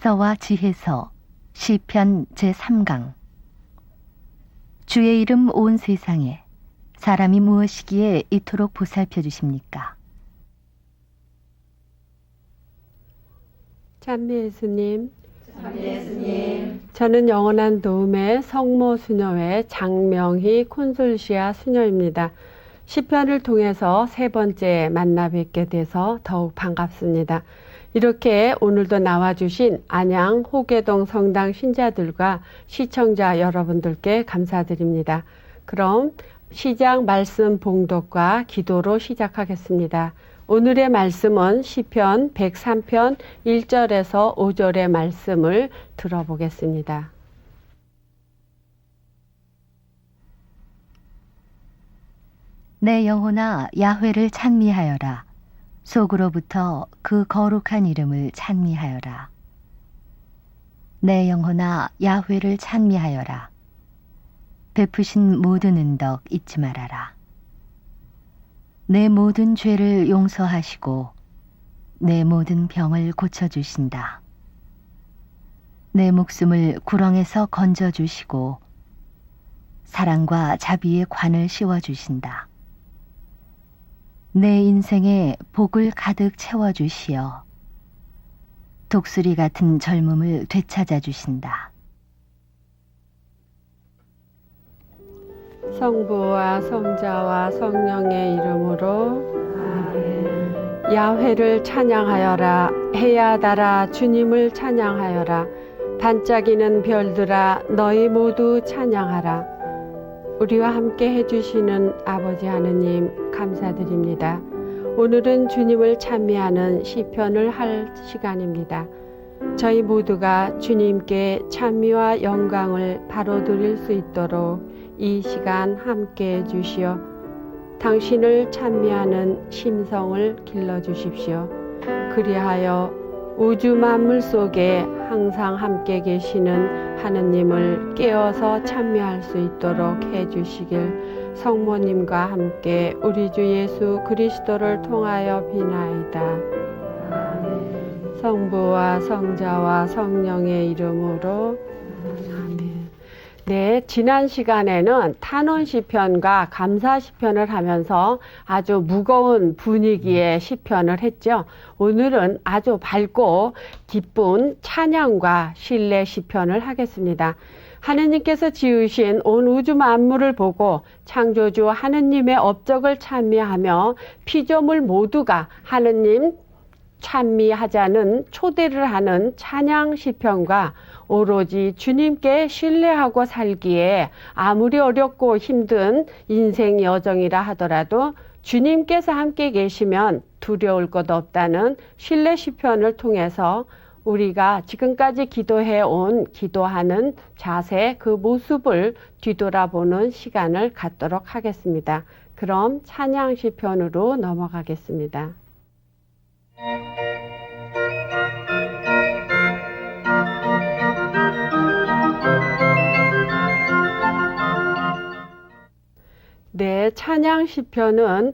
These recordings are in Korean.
지혜서와 지혜서 시편 제3강. 주의 이름 온 세상에 사람이 무엇이기에 이토록 보살펴 주십니까? 찬미 예수님. 저는 영원한 도움의 성모 수녀회 장명희 콘솔시아 수녀입니다. 시편을 통해서 세 번째 만나 뵙게 돼서 더욱 반갑습니다. 이렇게 오늘도 나와주신 안양 호계동 성당 신자들과 시청자 여러분들께 감사드립니다. 그럼 시작 말씀 봉독과 기도로 시작하겠습니다. 오늘의 말씀은 시편 103편 1절에서 5절의 말씀을 들어보겠습니다. 내 영혼아 야훼를 찬미하여라. 속으로부터 그 거룩한 이름을 찬미하여라. 내 영혼아 야훼를 찬미하여라. 베푸신 모든 은덕 잊지 말아라. 내 모든 죄를 용서하시고 내 모든 병을 고쳐주신다. 내 목숨을 구렁에서 건져주시고 사랑과 자비의 관을 씌워주신다. 내 인생에 복을 가득 채워주시어 독수리 같은 젊음을 되찾아 주신다. 성부와 성자와 성령의 이름으로 아멘. 야훼를 찬양하여라. 해야 달아 주님을 찬양하여라. 반짝이는 별들아 너희 모두 찬양하라. 우리와 함께 해주시는 아버지 하느님 감사드립니다. 오늘은 주님을 찬미하는 시편을 할 시간입니다. 저희 모두가 주님께 찬미와 영광을 바로 드릴 수 있도록 이 시간 함께 해주시어 당신을 찬미하는 심성을 길러주십시오. 그리하여 우주 만물 속에 항상 함께 계시는 하느님을 깨어서 참여할 수 있도록 해주시길 성모님과 함께 우리 주 예수 그리스도를 통하여 비나이다. 아멘. 성부와 성자와 성령의 이름으로 아멘. 네, 지난 시간에는 탄원 시편과 감사 시편을 하면서 아주 무거운 분위기의 시편을 했죠. 오늘은 아주 밝고 기쁜 찬양과 신뢰 시편을 하겠습니다. 하느님께서 지으신 온 우주 만물을 보고 창조주 하느님의 업적을 찬미하며 피조물 모두가 하느님 찬미하자는 초대를 하는 찬양 시편과 오로지 주님께 신뢰하고 살기에 아무리 어렵고 힘든 인생 여정이라 하더라도 주님께서 함께 계시면 두려울 것 없다는 신뢰 시편을 통해서 우리가 지금까지 기도해 온 기도하는 자세 그 모습을 뒤돌아보는 시간을 갖도록 하겠습니다. 그럼 찬양 시편으로 넘어가겠습니다. 네, 찬양 시편은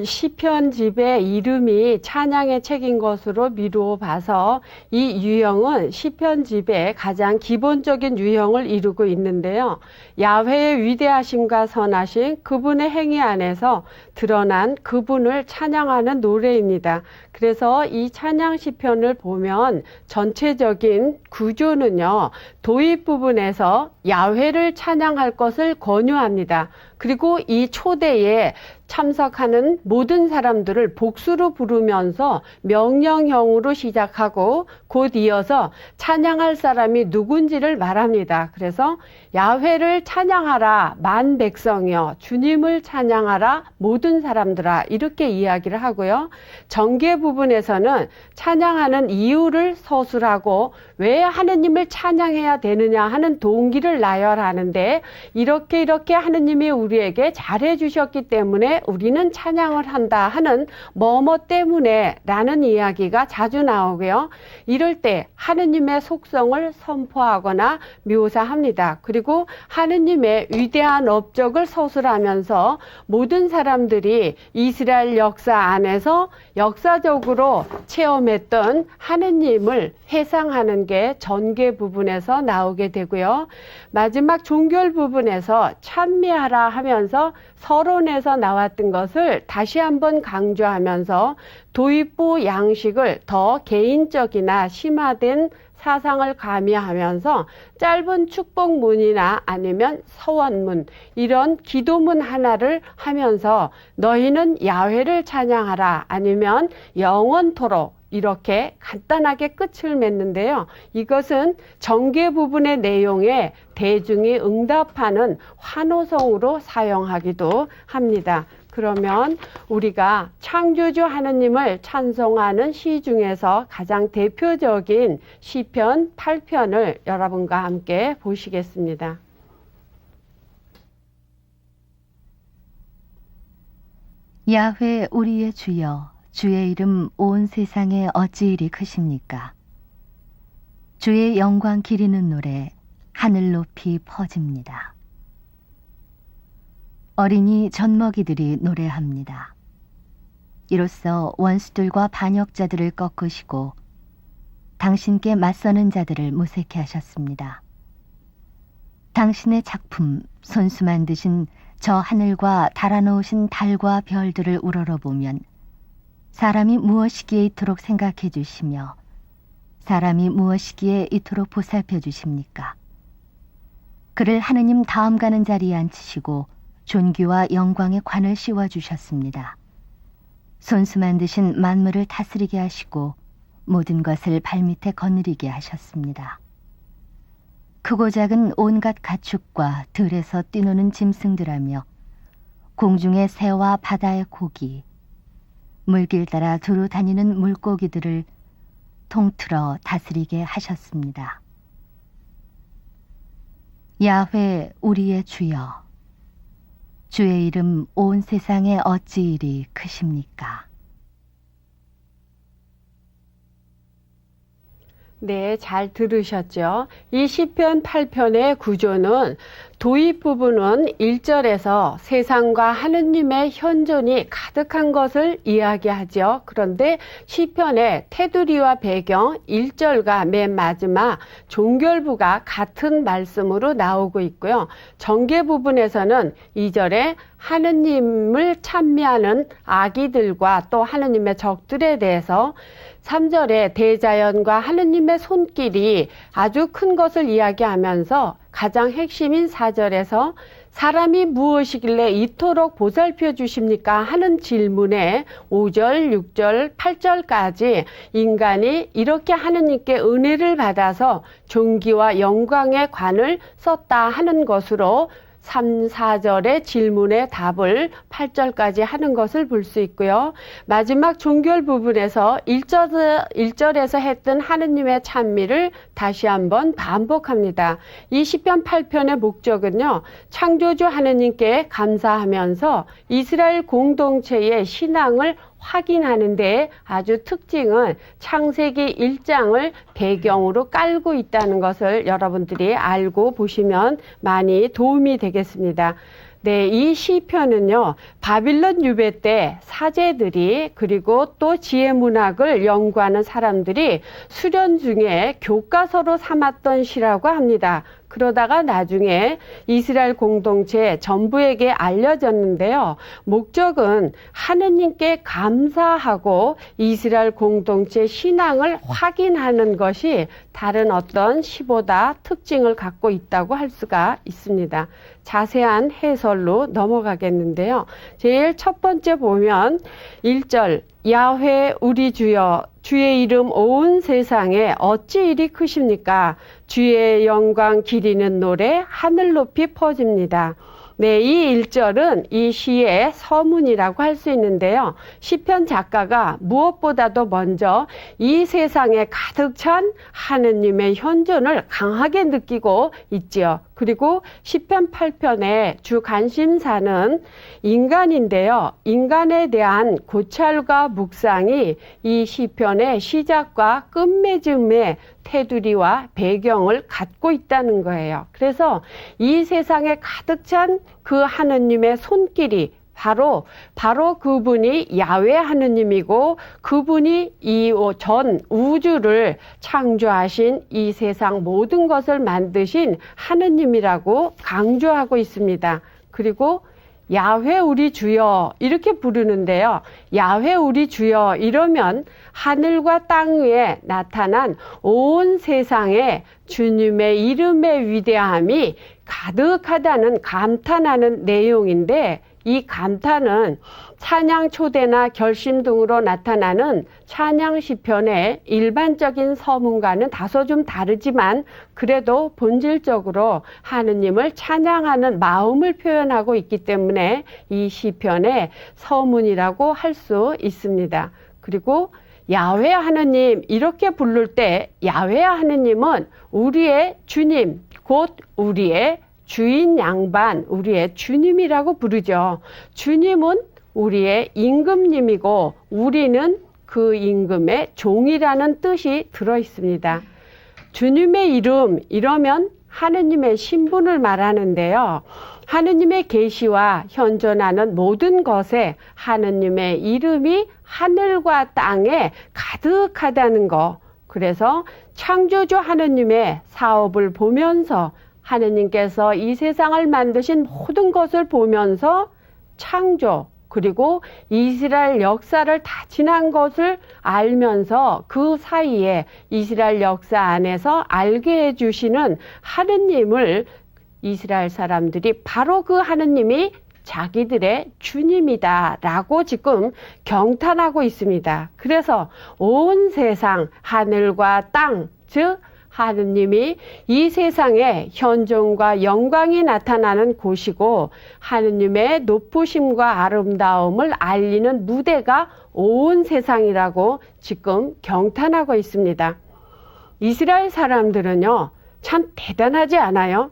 시편집의 이름이 찬양의 책인 것으로 미루어 봐서 이 유형은 시편집의 가장 기본적인 유형을 이루고 있는데요. 야훼의 위대하심과 선하심, 그분의 행위 안에서 드러난 그분을 찬양하는 노래입니다. 그래서 이 찬양 시편을 보면 전체적인 구조는요, 도입 부분에서 야훼를 찬양할 것을 권유합니다. 그리고 이 초대에 참석하는 모든 사람들을 복수로 부르면서 명령형으로 시작하고 곧 이어서 찬양할 사람이 누군지를 말합니다. 그래서 야훼를 찬양하라 만 백성이여 주님을 찬양하라 모든 사람들아 이렇게 이야기를 하고요. 전개 부분에서는 찬양하는 이유를 서술하고 왜 하느님을 찬양해야 되느냐 하는 동기를 나열하는데 이렇게 하느님이 우리에게 잘해 주셨기 때문에 왜 우리는 찬양을 한다 하는 뭐뭐 때문에 라는 이야기가 자주 나오고요. 이럴 때 하느님의 속성을 선포하거나 묘사합니다. 그리고 하느님의 위대한 업적을 서술하면서 모든 사람들이 이스라엘 역사 안에서 역사적으로 체험했던 하느님을 회상하는 게 전개 부분에서 나오게 되고요. 마지막 종결 부분에서 찬미하라 하면서 서론에서 나왔던 것을 다시 한번 강조하면서 도입부 양식을 더 개인적이나 심화된 사상을 가미하면서 짧은 축복문이나 아니면 서원문, 이런 기도문 하나를 하면서 너희는 야훼를 찬양하라, 아니면 영원토록, 이렇게 간단하게 끝을 맺는데요. 이것은 전개 부분의 내용에 대중이 응답하는 환호성으로 사용하기도 합니다. 그러면 우리가 창조주 하느님을 찬송하는 시 중에서 가장 대표적인 시편 8편을 여러분과 함께 보시겠습니다. 야훼 우리의 주여, 주의 이름 온 세상에 어찌 이리 크십니까? 주의 영광 기리는 노래 하늘 높이 퍼집니다. 어린이 젖먹이들이 노래합니다. 이로써 원수들과 반역자들을 꺾으시고 당신께 맞서는 자들을 모색해 하셨습니다. 당신의 작품 손수 만드신 저 하늘과 달아놓으신 달과 별들을 우러러보면 사람이 무엇이기에 이토록 생각해 주시며 사람이 무엇이기에 이토록 보살펴 주십니까? 그를 하느님 다음 가는 자리에 앉히시고 존귀와 영광의 관을 씌워 주셨습니다. 손수 만드신 만물을 다스리게 하시고 모든 것을 발밑에 거느리게 하셨습니다. 크고 작은 온갖 가축과 들에서 뛰노는 짐승들하며 공중의 새와 바다의 고기, 물길 따라 두루 다니는 물고기들을 통틀어 다스리게 하셨습니다. 야훼 우리의 주여, 주의 이름 온 세상에 어찌 이리 크십니까? 네, 잘 들으셨죠? 이 시편 8편의 구조는 도입 부분은 1절에서 세상과 하느님의 현존이 가득한 것을 이야기하죠. 그런데 시편의 테두리와 배경 1절과 맨 마지막 종결부가 같은 말씀으로 나오고 있고요. 전개 부분에서는 2절에 하느님을 찬미하는 아기들과 또 하느님의 적들에 대해서, 3절에 대자연과 하느님의 손길이 아주 큰 것을 이야기하면서 가장 핵심인 4절에서 사람이 무엇이길래 이토록 보살펴 주십니까 하는 질문에 5절, 6절, 8절까지 인간이 이렇게 하느님께 은혜를 받아서 존귀와 영광의 관을 썼다 하는 것으로 3, 4절의 질문의 답을 8절까지 하는 것을 볼 수 있고요. 마지막 종결 부분에서 1절에서 했던 하느님의 찬미를 다시 한번 반복합니다. 이 시편 8편의 목적은요, 창조주 하느님께 감사하면서 이스라엘 공동체의 신앙을 확인하는 데 아주 특징은 창세기 1장을 배경으로 깔고 있다는 것을 여러분들이 알고 보시면 많이 도움이 되겠습니다. 네, 이 시편은요, 바빌론 유배 때 사제들이 그리고 또 지혜 문학을 연구하는 사람들이 수련 중에 교과서로 삼았던 시라고 합니다. 그러다가 나중에 이스라엘 공동체 전부에게 알려졌는데요. 목적은 하느님께 감사하고 이스라엘 공동체 신앙을 확인하는 것이 다른 어떤 시보다 특징을 갖고 있다고 할 수가 있습니다. 자세한 해설로 넘어가겠는데요. 제일 첫 번째 보면 1절 야훼 우리 주여, 주의 이름 온 세상에 어찌 이리 크십니까? 주의 영광 기리는 노래 하늘 높이 퍼집니다. 네, 이 1절은 이 시의 서문이라고 할 수 있는데요. 시편 작가가 무엇보다도 먼저 이 세상에 가득 찬 하느님의 현존을 강하게 느끼고 있지요. 그리고 시편 8편의 주 관심사는 인간인데요. 인간에 대한 고찰과 묵상이 이 시편의 시작과 끝맺음의 테두리와 배경을 갖고 있다는 거예요. 그래서 이 세상에 가득 찬 그 하느님의 손길이 바로 그분이 야훼 하느님이고 그분이 이 전 우주를 창조하신 이 세상 모든 것을 만드신 하느님이라고 강조하고 있습니다. 그리고 야훼 우리 주여 이렇게 부르는데요. 야훼 우리 주여 이러면 하늘과 땅 위에 나타난 온 세상에 주님의 이름의 위대함이 가득하다는 감탄하는 내용인데 이 감탄은 찬양 초대나 결심 등으로 나타나는 찬양 시편의 일반적인 서문과는 다소 좀 다르지만 그래도 본질적으로 하느님을 찬양하는 마음을 표현하고 있기 때문에 이 시편의 서문이라고 할 수 있습니다. 그리고 야훼 하느님 이렇게 부를 때 야훼 하느님은 우리의 주님 곧 우리의 주인 양반 우리의 주님이라고 부르죠. 주님은 우리의 임금님이고 우리는 그 임금의 종이라는 뜻이 들어 있습니다. 주님의 이름 이러면 하느님의 신분을 말하는데요. 하느님의 계시와 현존하는 모든 것에 하느님의 이름이 하늘과 땅에 가득하다는 거. 그래서 창조주 하느님의 사업을 보면서 하느님께서 이 세상을 만드신 모든 것을 보면서 창조 그리고 이스라엘 역사를 다 지난 것을 알면서 그 사이에 이스라엘 역사 안에서 알게 해주시는 하느님을 이스라엘 사람들이 바로 그 하느님이 자기들의 주님이다라고 지금 경탄하고 있습니다. 그래서 온 세상 하늘과 땅, 즉 하느님이 이 세상에 현존과 영광이 나타나는 곳이고 하느님의 높으심과 아름다움을 알리는 무대가 온 세상이라고 지금 경탄하고 있습니다. 이스라엘 사람들은요, 참 대단하지 않아요?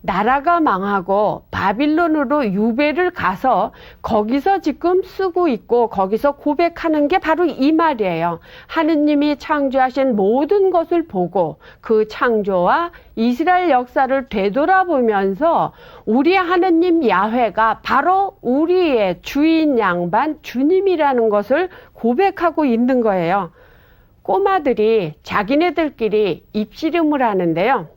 나라가 망하고 바빌론으로 유배를 가서 거기서 지금 쓰고 있고 거기서 고백하는 게 바로 이 말이에요. 하느님이 창조하신 모든 것을 보고 그 창조와 이스라엘 역사를 되돌아보면서 우리 하느님 야훼가 바로 우리의 주인 양반 주님이라는 것을 고백하고 있는 거예요. 꼬마들이 자기네들끼리 입씨름을 하는데요.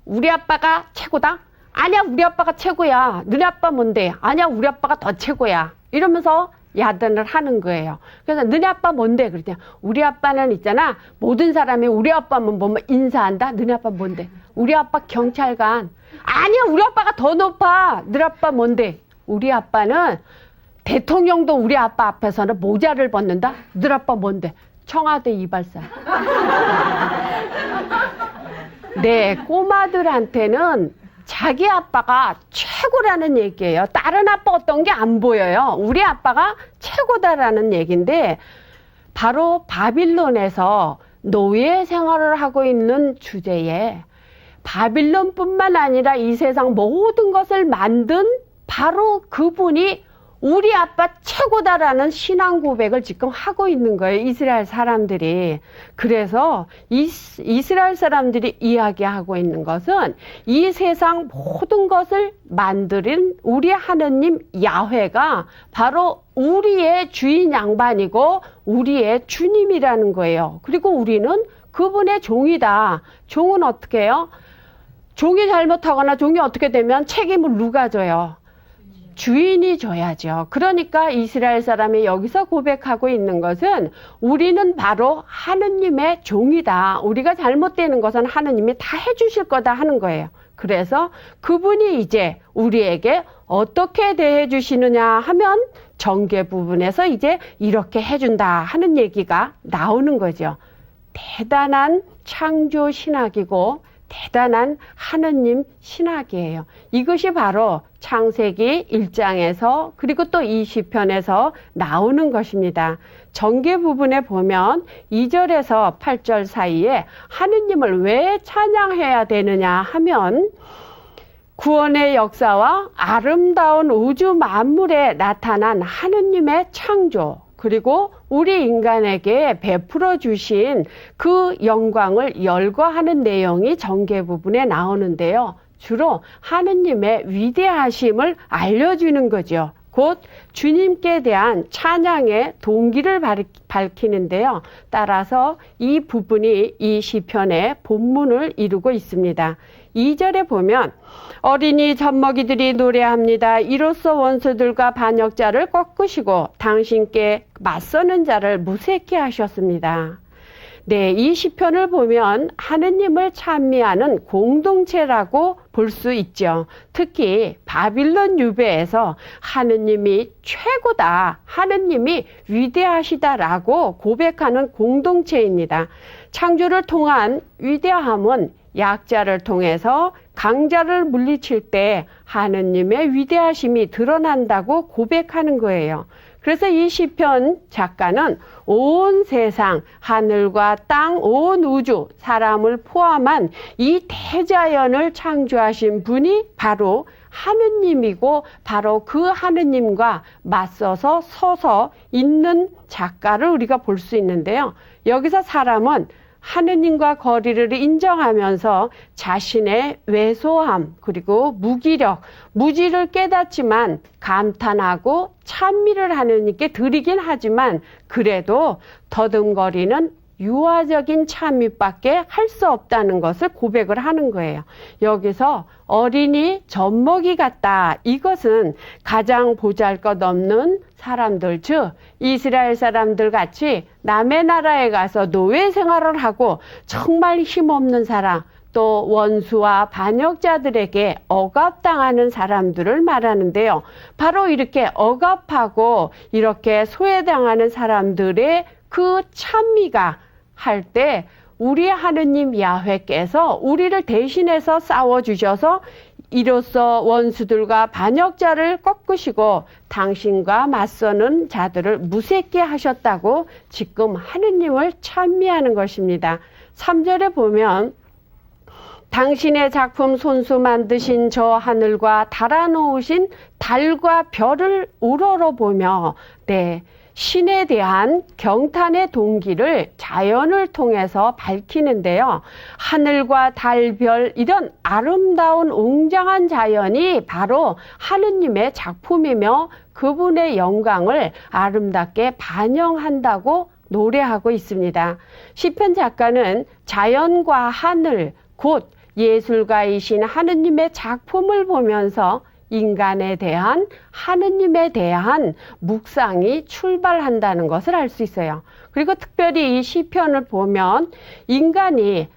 우리 아빠가 최고다? 아니야, 우리 아빠가 최고야. 너네 아빠 뭔데? 아니야, 우리 아빠가 더 최고야. 이러면서 야단을 하는 거예요. 그래서 너네 아빠 뭔데? 그랬더니 우리 아빠는 있잖아. 모든 사람이 우리 아빠만 보면 인사한다. 너네 아빠 뭔데? 우리 아빠 경찰관. 아니야, 우리 아빠가 더 높아. 너네 아빠 뭔데? 우리 아빠는 대통령도 우리 아빠 앞에서는 모자를 벗는다. 너네 아빠 뭔데? 청와대 이발사. 네, 꼬마들한테는 자기 아빠가 최고라는 얘기예요. 다른 아빠 어떤 게 안 보여요. 우리 아빠가 최고다라는 얘기인데 바로 바빌론에서 노예 생활을 하고 있는 주제에 바빌론뿐만 아니라 이 세상 모든 것을 만든 바로 그분이 우리 아빠 최고다라는 신앙 고백을 지금 하고 있는 거예요. 이스라엘 사람들이. 그래서 이스라엘 사람들이 이야기하고 있는 것은 이 세상 모든 것을 만드는 우리 하느님 야훼가 바로 우리의 주인 양반이고 우리의 주님이라는 거예요. 그리고 우리는 그분의 종이다. 종은 어떻게 해요? 종이 잘못하거나 종이 어떻게 되면 책임을 누가 져요? 주인이 져야죠. 그러니까 이스라엘 사람이 여기서 고백하고 있는 것은 우리는 바로 하느님의 종이다. 우리가 잘못되는 것은 하느님이 다 해주실 거다 하는 거예요. 그래서 그분이 이제 우리에게 어떻게 대해 주시느냐 하면 정죄 부분에서 이제 이렇게 해준다 하는 얘기가 나오는 거죠. 대단한 창조 신학이고 대단한 하느님 신학이에요. 이것이 바로 창세기 1장에서 그리고 또 이 시편에서 나오는 것입니다. 전개 부분에 보면 2절에서 8절 사이에 하느님을 왜 찬양해야 되느냐 하면 구원의 역사와 아름다운 우주 만물에 나타난 하느님의 창조, 그리고 우리 인간에게 베풀어 주신 그 영광을 열거하는 내용이 전개 부분에 나오는데요. 주로 하느님의 위대하심을 알려주는 거죠. 곧 주님께 대한 찬양의 동기를 밝히는데요. 따라서 이 부분이 이 시편의 본문을 이루고 있습니다. 2절에 보면 어린이 젖먹이들이 노래합니다. 이로써 원수들과 반역자를 꺾으시고 당신께 맞서는 자를 무색케 하셨습니다. 네, 이 시편을 보면 하느님을 찬미하는 공동체라고 볼 수 있죠. 특히 바빌론 유배에서 하느님이 최고다, 하느님이 위대하시다라고 고백하는 공동체입니다. 창조를 통한 위대함은 약자를 통해서 강자를 물리칠 때 하느님의 위대하심이 드러난다고 고백하는 거예요. 그래서 이 시편 작가는 온 세상, 하늘과 땅, 온 우주, 사람을 포함한 이 대자연을 창조하신 분이 바로 하느님이고 바로 그 하느님과 맞서서 서서 있는 작가를 우리가 볼 수 있는데요. 여기서 사람은 하느님과 거리를 인정하면서 자신의 왜소함 그리고 무기력, 무지를 깨닫지만 감탄하고 찬미를 하느님께 드리긴 하지만 그래도 더듬거리는 유아적인 찬미밖에 할 수 없다는 것을 고백을 하는 거예요. 여기서 어린이 젖먹이 같다. 이것은 가장 보잘것없는 사람들, 즉 이스라엘 사람들 같이 남의 나라에 가서 노예 생활을 하고 정말 힘없는 사람, 또 원수와 반역자들에게 억압당하는 사람들을 말하는데요. 바로 이렇게 억압하고 이렇게 소외당하는 사람들의 그 찬미가 할 때 우리 하느님 야훼께서 우리를 대신해서 싸워주셔서 이로써 원수들과 반역자를 꺾으시고 당신과 맞서는 자들을 무색게 하셨다고 지금 하느님을 찬미하는 것입니다. 3절에 보면 당신의 작품 손수 만드신 저 하늘과 달아놓으신 달과 별을 우러러보며 신에 대한 경탄의 동기를 자연을 통해서 밝히는데요. 하늘과 달, 별 이런 아름다운 웅장한 자연이 바로 하느님의 작품이며 그분의 영광을 아름답게 반영한다고 노래하고 있습니다. 시편 작가는 자연과 하늘, 곧 예술가이신 하느님의 작품을 보면서 인간에 대한 하느님에 대한 묵상이 출발한다는 것을 알 수 있어요. 그리고 특별히 이 시편을 보면 인간이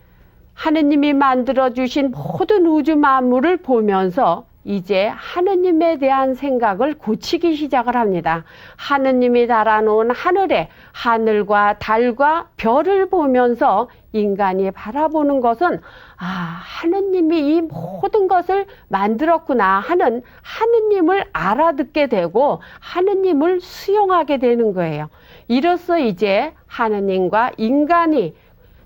하느님이 만들어주신 모든 우주 만물을 보면서 이제 하느님에 대한 생각을 고치기 시작을 합니다. 하느님이 달아놓은 하늘에 하늘과 달과 별을 보면서 인간이 바라보는 것은 하느님이 이 모든 것을 만들었구나 하는 하느님을 알아듣게 되고 하느님을 수용하게 되는 거예요. 이로써 이제 하느님과 인간이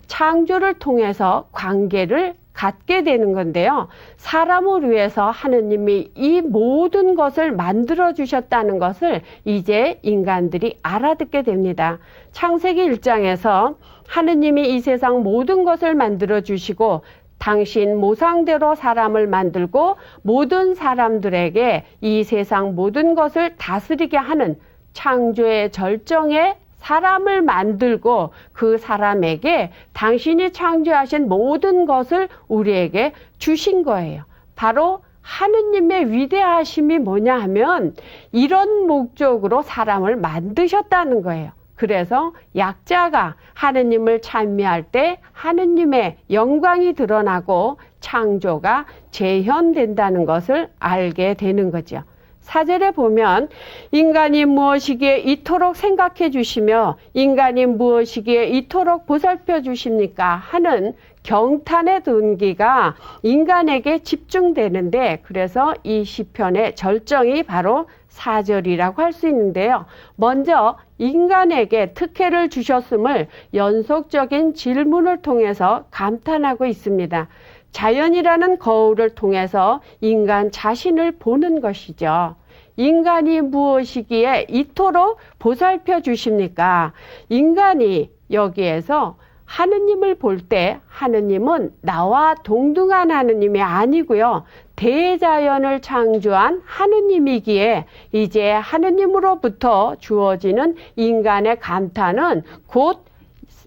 창조를 통해서 관계를 갖게 되는 건데요. 사람을 위해서 하느님이 이 모든 것을 만들어 주셨다는 것을 이제 인간들이 알아듣게 됩니다. 창세기 1장에서 하느님이 이 세상 모든 것을 만들어 주시고 당신 모상대로 사람을 만들고 모든 사람들에게 이 세상 모든 것을 다스리게 하는 창조의 절정에 사람을 만들고 그 사람에게 당신이 창조하신 모든 것을 우리에게 주신 거예요. 바로 하느님의 위대하심이 뭐냐 하면 이런 목적으로 사람을 만드셨다는 거예요. 그래서 약자가 하느님을 찬미할 때 하느님의 영광이 드러나고 창조가 재현된다는 것을 알게 되는 거죠. 4절에 보면 인간이 무엇이기에 이토록 생각해 주시며 인간이 무엇이기에 이토록 보살펴 주십니까 하는 경탄의 둔기가 인간에게 집중되는데, 그래서 이 시편의 절정이 바로 4절이라고 할 수 있는데요. 먼저 인간에게 특혜를 주셨음을 연속적인 질문을 통해서 감탄하고 있습니다. 자연이라는 거울을 통해서 인간 자신을 보는 것이죠. 인간이 무엇이기에 이토록 보살펴 주십니까? 인간이 여기에서 하느님을 볼 때 하느님은 나와 동등한 하느님이 아니고요. 대자연을 창조한 하느님이기에 이제 하느님으로부터 주어지는 인간의 감탄은 곧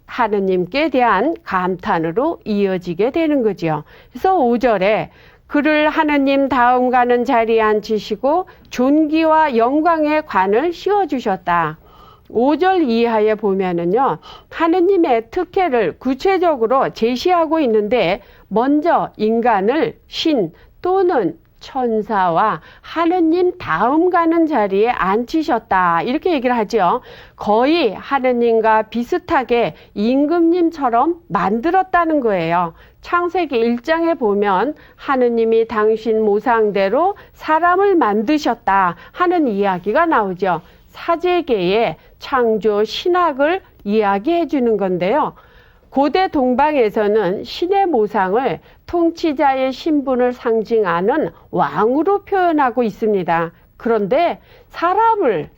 하느님께 대한 감탄으로 이어지게 되는 거죠. 그래서 5절에 그를 하느님 다음 가는 자리에 앉히시고 존귀와 영광의 관을 씌워주셨다. 5절 이하에 보면은요, 하느님의 특혜를 구체적으로 제시하고 있는데, 먼저 인간을 신 또는 천사와 하느님 다음 가는 자리에 앉히셨다. 이렇게 얘기를 하죠. 거의 하느님과 비슷하게 임금님처럼 만들었다는 거예요. 창세기 1장에 보면 하느님이 당신 모상대로 사람을 만드셨다 하는 이야기가 나오죠. 사제계의 창조 신학을 이야기해 주는 건데요. 고대 동방에서는 신의 모상을 통치자의 신분을 상징하는 왕으로 표현하고 있습니다. 그런데 사람을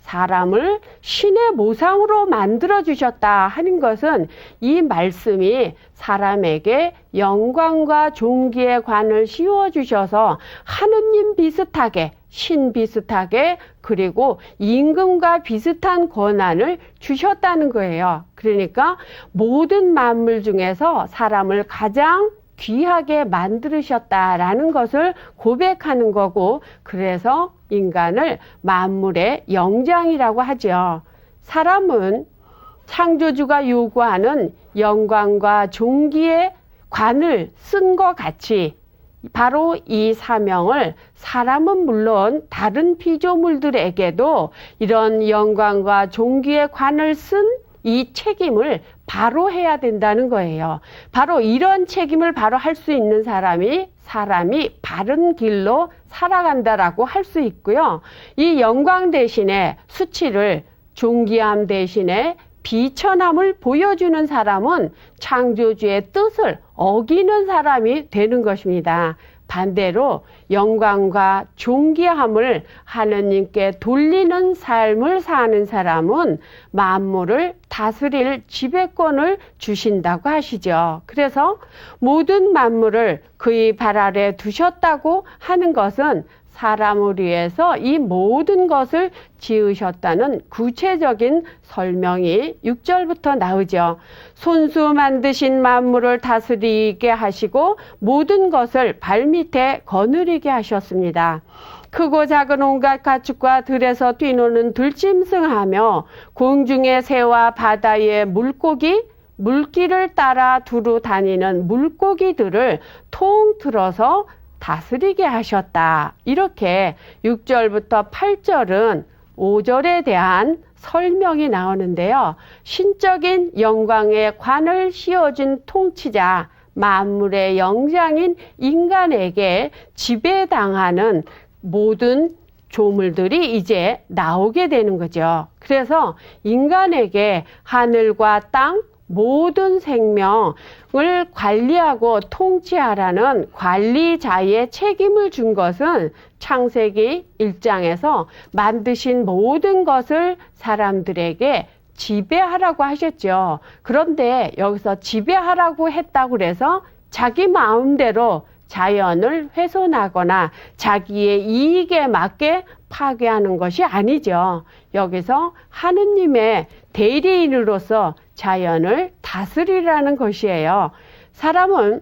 신의 모상으로 만들어 주셨다 하는 것은 이 말씀이 사람에게 영광과 존귀의 관을 씌워 주셔서 하느님 비슷하게, 신 비슷하게, 그리고 임금과 비슷한 권한을 주셨다는 거예요. 그러니까 모든 만물 중에서 사람을 가장 귀하게 만드셨다라는 것을 고백하는 거고, 그래서 인간을 만물의 영장이라고 하죠. 사람은 창조주가 요구하는 영광과 존귀의 관을 쓴 것 같이 바로 이 사명을 사람은 물론 다른 피조물들에게도 이런 영광과 존귀의 관을 쓴 이 책임을 바로 해야 된다는 거예요. 바로 이런 책임을 바로 할 수 있는 사람이 바른 길로 살아간다라고 할 수 있고요. 이 영광 대신에 수치를, 존귀함 대신에 비천함을 보여주는 사람은 창조주의 뜻을 어기는 사람이 되는 것입니다. 반대로 영광과 존귀함을 하느님께 돌리는 삶을 사는 사람은 만물을 다스릴 지배권을 주신다고 하시죠. 그래서 모든 만물을 그의 발 아래 두셨다고 하는 것은 사람을 위해서 이 모든 것을 지으셨다는 구체적인 설명이 6절부터 나오죠. 손수 만드신 만물을 다스리게 하시고 모든 것을 발밑에 거느리게 하셨습니다. 크고 작은 온갖 가축과 들에서 뛰노는 들짐승하며 공중의 새와 바다의 물고기, 물길을 따라 두루 다니는 물고기들을 통틀어서 다스리게 하셨다. 이렇게 6절부터 8절은 5절에 대한 설명이 나오는데요. 신적인 영광의 관을 씌워준 통치자, 만물의 영장인 인간에게 지배당하는 모든 조물들이 이제 나오게 되는 거죠. 그래서 인간에게 하늘과 땅, 모든 생명을 관리하고 통치하라는 관리자의 책임을 준 것은 창세기 1장에서 만드신 모든 것을 사람들에게 지배하라고 하셨죠. 그런데 여기서 지배하라고 했다고 해서 자기 마음대로 자연을 훼손하거나 자기의 이익에 맞게 파괴하는 것이 아니죠. 여기서 하느님의 대리인으로서 자연을 다스리라는 것이에요. 사람은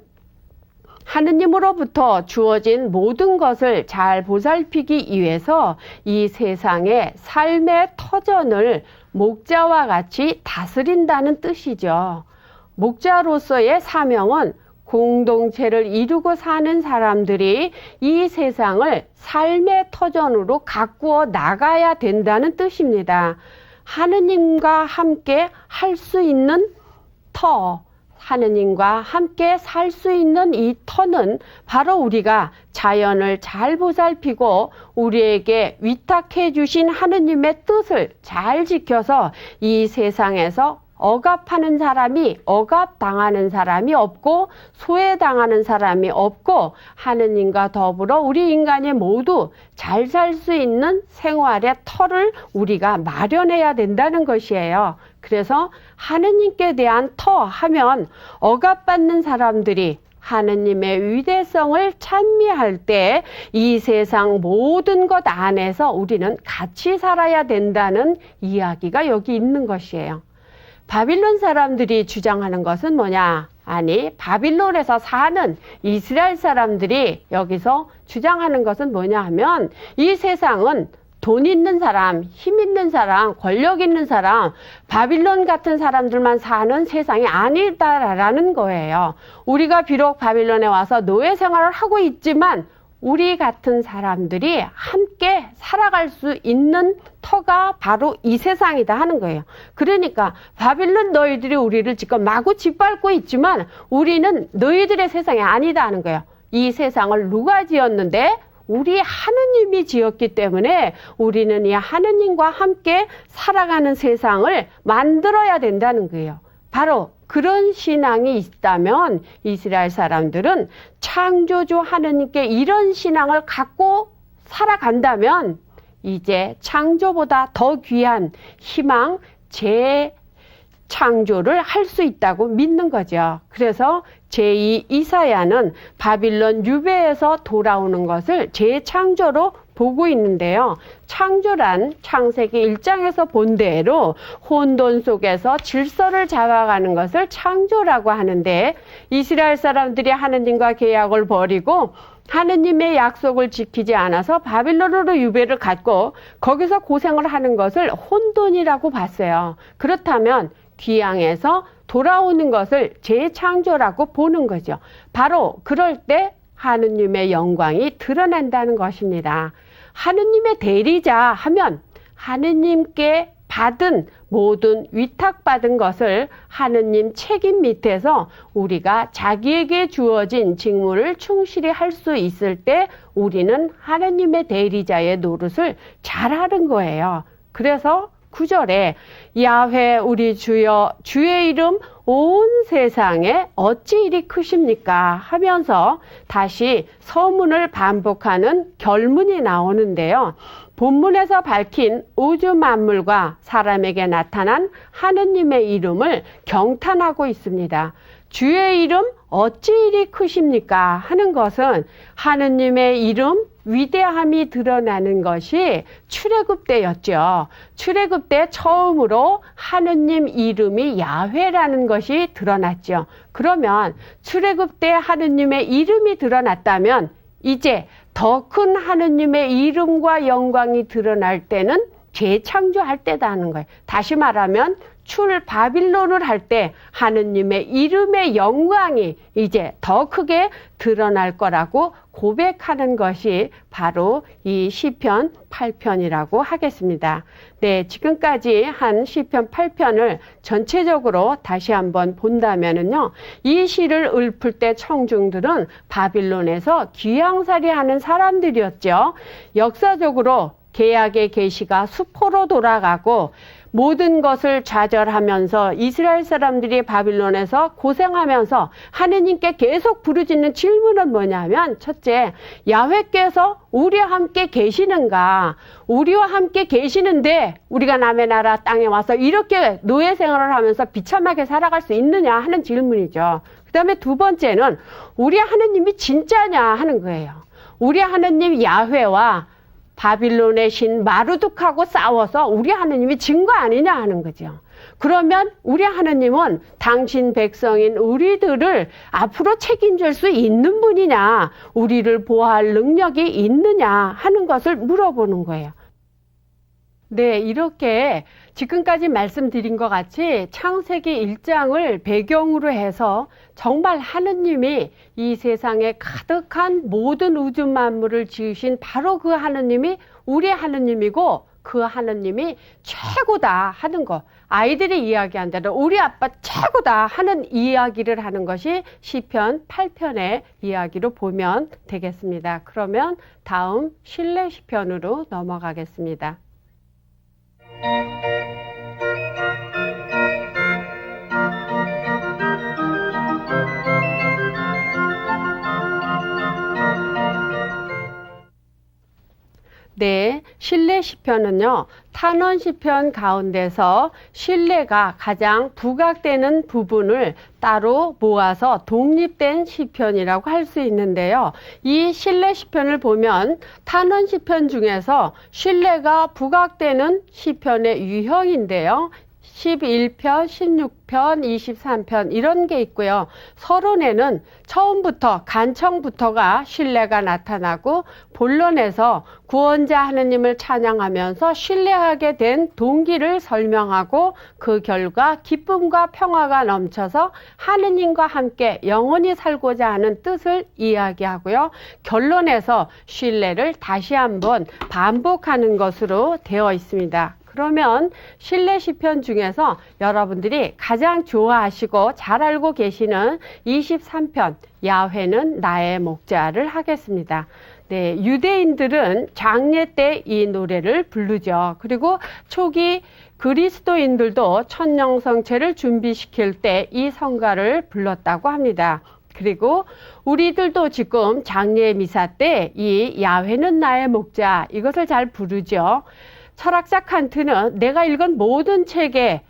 하느님으로부터 주어진 모든 것을 잘 보살피기 위해서 이 세상의 삶의 터전을 목자와 같이 다스린다는 뜻이죠. 목자로서의 사명은 공동체를 이루고 사는 사람들이 이 세상을 삶의 터전으로 가꾸어 나가야 된다는 뜻입니다. 하느님과 함께 할 수 있는 터, 하느님과 함께 살 수 있는 이 터는 바로 우리가 자연을 잘 보살피고 우리에게 위탁해 주신 하느님의 뜻을 잘 지켜서 이 세상에서 억압하는 사람이, 억압당하는 사람이 없고 소외당하는 사람이 없고 하느님과 더불어 우리 인간이 모두 잘 살 수 있는 생활의 터를 우리가 마련해야 된다는 것이에요. 그래서 하느님께 대한 터 하면 억압받는 사람들이 하느님의 위대성을 찬미할 때 이 세상 모든 것 안에서 우리는 같이 살아야 된다는 이야기가 여기 있는 것이에요. 바빌론 사람들이 주장하는 것은 뭐냐? 아니, 바빌론에서 사는 이스라엘 사람들이 여기서 주장하는 것은 뭐냐 하면 이 세상은 돈 있는 사람, 힘 있는 사람, 권력 있는 사람, 바빌론 같은 사람들만 사는 세상이 아니다라는 거예요. 우리가 비록 바빌론에 와서 노예 생활을 하고 있지만 우리 같은 사람들이 함께 살아갈 수 있는 터가 바로 이 세상이다 하는 거예요. 그러니까 바빌론 너희들이 우리를 지금 마구 짓밟고 있지만 우리는 너희들의 세상이 아니다 하는 거예요. 이 세상을 누가 지었는데? 우리 하느님이 지었기 때문에 우리는 이 하느님과 함께 살아가는 세상을 만들어야 된다는 거예요. 바로 그런 신앙이 있다면 이스라엘 사람들은 창조주 하느님께 이런 신앙을 갖고 살아간다면 이제 창조보다 더 귀한 희망, 재창조를 할 수 있다고 믿는 거죠. 그래서 제2 이사야는 바빌론 유배에서 돌아오는 것을 재창조로 보고 있는데요. 창조란 창세기 1장에서 본 대로 혼돈 속에서 질서를 잡아가는 것을 창조라고 하는데 이스라엘 사람들이 하느님과 계약을 버리고 하느님의 약속을 지키지 않아서 바빌론으로 유배를 갔고 거기서 고생을 하는 것을 혼돈이라고 봤어요. 그렇다면 귀향에서 돌아오는 것을 재창조라고 보는 거죠. 바로 그럴 때 하느님의 영광이 드러난다는 것입니다. 하느님의 대리자 하면 하느님께 받은 모든 위탁받은 것을 하느님 책임 밑에서 우리가 자기에게 주어진 직무를 충실히 할 수 있을 때 우리는 하느님의 대리자의 노릇을 잘하는 거예요. 그래서 9절에 야훼 우리 주여 주의 이름 온 세상에 어찌 이리 크십니까 하면서 다시 서문을 반복하는 결문이 나오는데요. 본문에서 밝힌 우주 만물과 사람에게 나타난 하느님의 이름을 경탄하고 있습니다. 주의 이름 어찌 이리 크십니까 하는 것은 하느님의 이름 위대함이 드러나는 것이 출애굽 때였죠. 출애굽 때 처음으로 하느님 이름이 야훼라는 것이 드러났죠. 그러면 출애굽 때 하느님의 이름이 드러났다면 이제 더 큰 하느님의 이름과 영광이 드러날 때는 재창조할 때다 하는 거예요. 다시 말하면 출 바빌론을 할 때 하느님의 이름의 영광이 이제 더 크게 드러날 거라고 고백하는 것이 바로 이 시편 8편이라고 하겠습니다. 네, 지금까지 한 시편 8편을 전체적으로 다시 한번 본다면은요, 이 시를 읊을 때 청중들은 바빌론에서 귀양살이하는 사람들이었죠. 역사적으로 계약의 계시가 수포로 돌아가고 모든 것을 좌절하면서 이스라엘 사람들이 바빌론에서 고생하면서 하느님께 계속 부르짖는 질문은 뭐냐면 첫째, 야훼께서 우리와 함께 계시는가? 우리와 함께 계시는데 우리가 남의 나라 땅에 와서 이렇게 노예 생활을 하면서 비참하게 살아갈 수 있느냐 하는 질문이죠. 그 다음에 두 번째는 우리 하느님이 진짜냐 하는 거예요. 우리 하느님 야훼와 바빌론의 신 마르둑하고 싸워서 우리 하느님이 진 거 아니냐 하는 거죠. 그러면 우리 하느님은 당신 백성인 우리들을 앞으로 책임질 수 있는 분이냐, 우리를 보호할 능력이 있느냐 하는 것을 물어보는 거예요. 네, 이렇게 지금까지 말씀드린 것 같이 창세기 1장을 배경으로 해서 정말 하느님이 이 세상에 가득한 모든 우주 만물을 지으신 바로 그 하느님이 우리 하느님이고 그 하느님이 최고다 하는 거. 아이들이 이야기한 대로 우리 아빠 최고다 하는 이야기를 하는 것이 시편 8편의 이야기로 보면 되겠습니다. 그러면 다음 신뢰 시편으로 넘어가겠습니다. 네, 신뢰 시편은요, 탄원 시편 가운데서 신뢰가 가장 부각되는 부분을 따로 모아서 독립된 시편이라고 할 수 있는데요. 이 신뢰 시편을 보면 탄원 시편 중에서 신뢰가 부각되는 시편의 유형인데요. 11편, 16편, 23편 이런 게 있고요. 서론에는 처음부터 간청부터가 신뢰가 나타나고 본론에서 구원자 하느님을 찬양하면서 신뢰하게 된 동기를 설명하고 그 결과 기쁨과 평화가 넘쳐서 하느님과 함께 영원히 살고자 하는 뜻을 이야기하고요. 결론에서 신뢰를 다시 한번 반복하는 것으로 되어 있습니다. 그러면 신뢰 시편 중에서 여러분들이 가장 좋아하시고 잘 알고 계시는 23편 야훼는 나의 목자를 하겠습니다. 네, 유대인들은 장례 때 이 노래를 부르죠. 그리고 초기 그리스도인들도 천년성체를 준비시킬 때 이 성가를 불렀다고 합니다. 그리고 우리들도 지금 장례 미사 때 이 야훼는 나의 목자 이것을 잘 부르죠. 철학자 칸트는 내가 읽은 모든 책에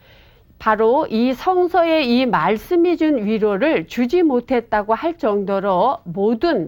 바로 이 성서의 이 말씀이 준 위로를 주지 못했다고 할 정도로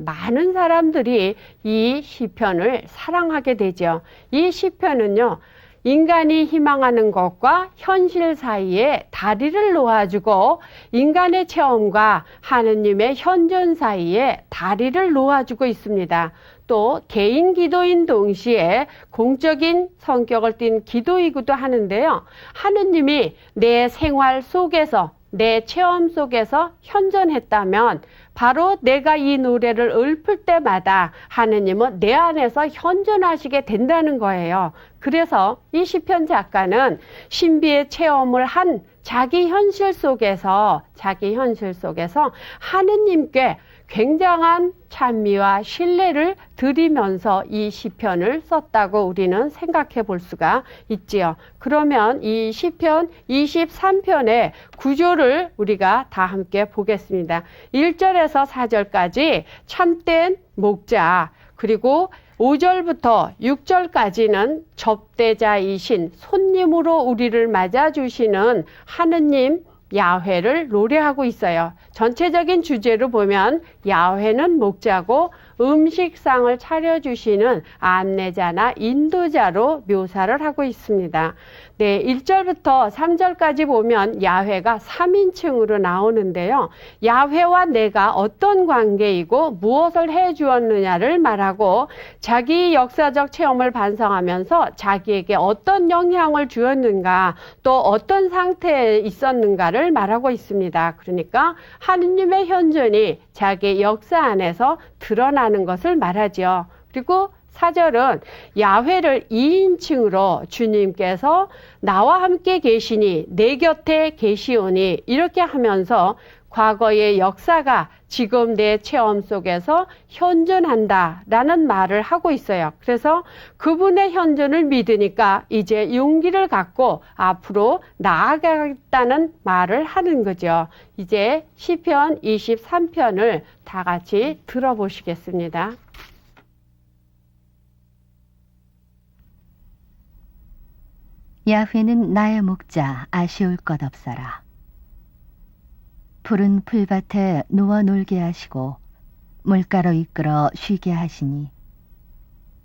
많은 사람들이 이 시편을 사랑하게 되죠. 이 시편은요, 인간이 희망하는 것과 현실 사이에 다리를 놓아주고 인간의 체험과 하느님의 현존 사이에 다리를 놓아주고 있습니다. 또 개인 기도인 동시에 공적인 성격을 띤 기도이기도 하는데요. 하느님이 내 생활 속에서 내 체험 속에서 현존했다면 바로 내가 이 노래를 읊을 때마다 하느님은 내 안에서 현존하시게 된다는 거예요. 그래서 이 시편 작가는 신비의 체험을 한 자기 현실 속에서 하느님께 굉장한 찬미와 신뢰를 드리면서 이 시편을 썼다고 우리는 생각해 볼 수가 있지요. 그러면 이 시편 23편의 구조를 우리가 다 함께 보겠습니다. 1절에서 4절까지 참된 목자, 그리고 5절부터 6절까지는 접대자이신 손님으로 우리를 맞아주시는 하느님 야훼를 노래하고 있어요. 전체적인 주제로 보면 야훼는 목자고 음식상을 차려주시는 안내자나 인도자로 묘사를 하고 있습니다. 네, 1절부터 3절까지 보면 야훼가 3인칭으로 나오는데요. 야훼와 내가 어떤 관계이고 무엇을 해 주었느냐를 말하고 자기 역사적 체험을 반성하면서 자기에게 어떤 영향을 주었는가 또 어떤 상태에 있었는가를 말하고 있습니다. 그러니까 하느님의 현존이 자기 역사 안에서 드러나는 것을 말하죠. 그리고 4절은 야훼를 2인칭으로 주님께서 나와 함께 계시니 내 곁에 계시오니 이렇게 하면서 과거의 역사가 지금 내 체험 속에서 현존한다라는 말을 하고 있어요. 그래서 그분의 현존을 믿으니까 이제 용기를 갖고 앞으로 나아가겠다는 말을 하는 거죠. 이제 시편 23편을 다 같이 들어보시겠습니다. 야훼는 나의 목자, 아쉬울 것 없어라. 푸른 풀밭에 누워 놀게 하시고 물가로 이끌어 쉬게 하시니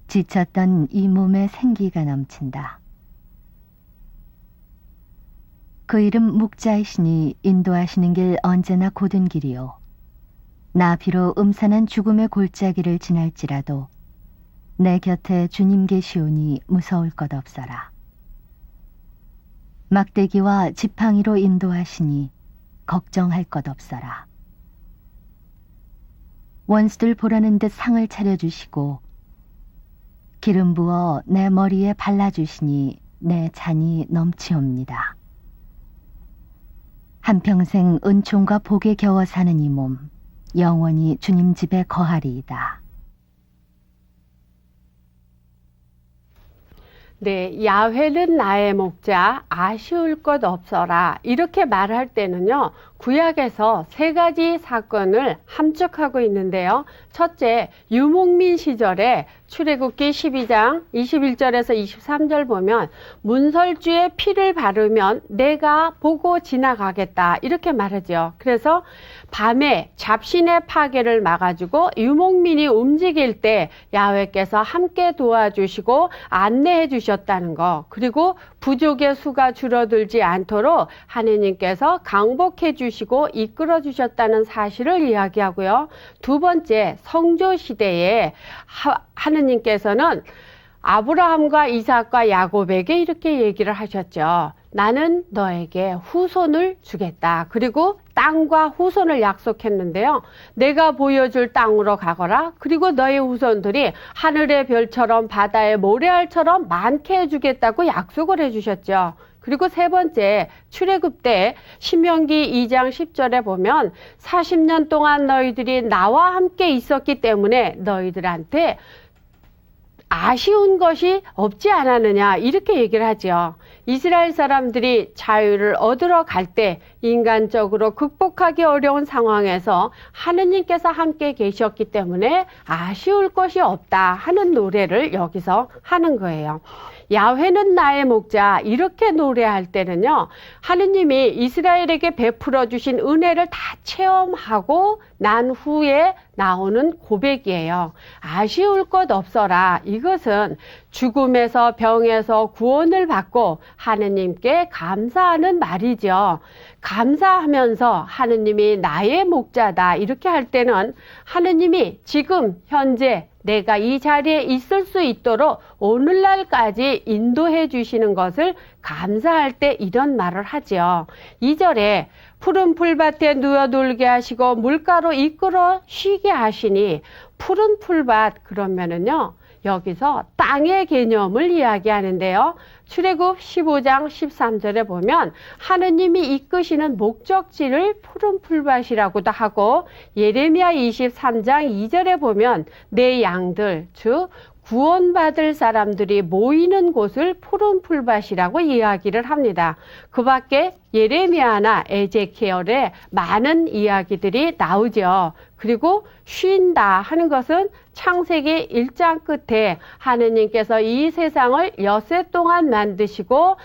지쳤던 이 몸에 생기가 넘친다. 그 이름 목자이시니 인도하시는 길 언제나 곧은 길이요. 나 비록 음산한 죽음의 골짜기를 지날지라도 내 곁에 주님 계시오니 무서울 것 없어라. 막대기와 지팡이로 인도하시니 걱정할 것 없어라. 원수들 보라는 듯 상을 차려주시고 기름 부어 내 머리에 발라주시니 내 잔이 넘치옵니다. 한평생 은총과 복에 겨워 사는 이 몸, 영원히 주님 집에 거하리이다. 네, 야훼는 나의 목자, 아쉬울 것 없어라. 이렇게 말할 때는요, 구약에서 세 가지 사건을 함축하고 있는데요. 첫째, 유목민 시절에 출애굽기 12장 21절에서 23절 보면 문설주에 피를 바르면 내가 보고 지나가겠다. 이렇게 말하죠. 그래서 밤에 잡신의 파괴를 막아주고 유목민이 움직일 때 야훼께서 함께 도와주시고 안내해 주셨다는 거. 그리고 부족의 수가 줄어들지 않도록 하느님께서 강복해 주시고 이끌어 주셨다는 사실을 이야기하고요. 두 번째, 성조 시대에 하느님께서는 아브라함과 이삭과 야곱에게 이렇게 얘기를 하셨죠. 나는 너에게 후손을 주겠다. 그리고 땅과 후손을 약속했는데요. 내가 보여줄 땅으로 가거라. 그리고 너의 후손들이 하늘의 별처럼 바다의 모래알처럼 많게 해주겠다고 약속을 해주셨죠. 그리고 세 번째, 출애굽 때 신명기 2장 10절에 보면 40년 동안 너희들이 나와 함께 있었기 때문에 너희들한테 아쉬운 것이 없지 않았느냐 이렇게 얘기를 하죠. 이스라엘 사람들이 자유를 얻으러 갈 때 인간적으로 극복하기 어려운 상황에서 하느님께서 함께 계셨기 때문에 아쉬울 것이 없다 하는 노래를 여기서 하는 거예요. 야훼는 나의 목자 이렇게 노래할 때는요, 하느님이 이스라엘에게 베풀어 주신 은혜를 다 체험하고 난 후에 나오는 고백이에요. 아쉬울 것 없어라. 이것은 죽음에서 병에서 구원을 받고 하느님께 감사하는 말이죠. 감사하면서 하느님이 나의 목자다 이렇게 할 때는 하느님이 지금 현재 내가 이 자리에 있을 수 있도록 오늘날까지 인도해 주시는 것을 감사할 때 이런 말을 하죠. 2절에 푸른 풀밭에 누워 놀게 하시고 물가로 이끌어 쉬게 하시니, 푸른 풀밭 그러면은요, 여기서 땅의 개념을 이야기하는데요. 출애굽 15장 13절에 보면 하느님이 이끄시는 목적지를 푸른 풀밭이라고도 하고, 예레미야 23장 2절에 보면 내 양들 즉 구원받을 사람들이 모이는 곳을 푸른 풀밭이라고 이야기를 합니다. 그 밖에 예레미야나 에제키엘에 많은 이야기들이 나오죠. 그리고 쉰다 하는 것은 창세기 1장 끝에 하느님께서 이 세상을 엿새 동안 만드시고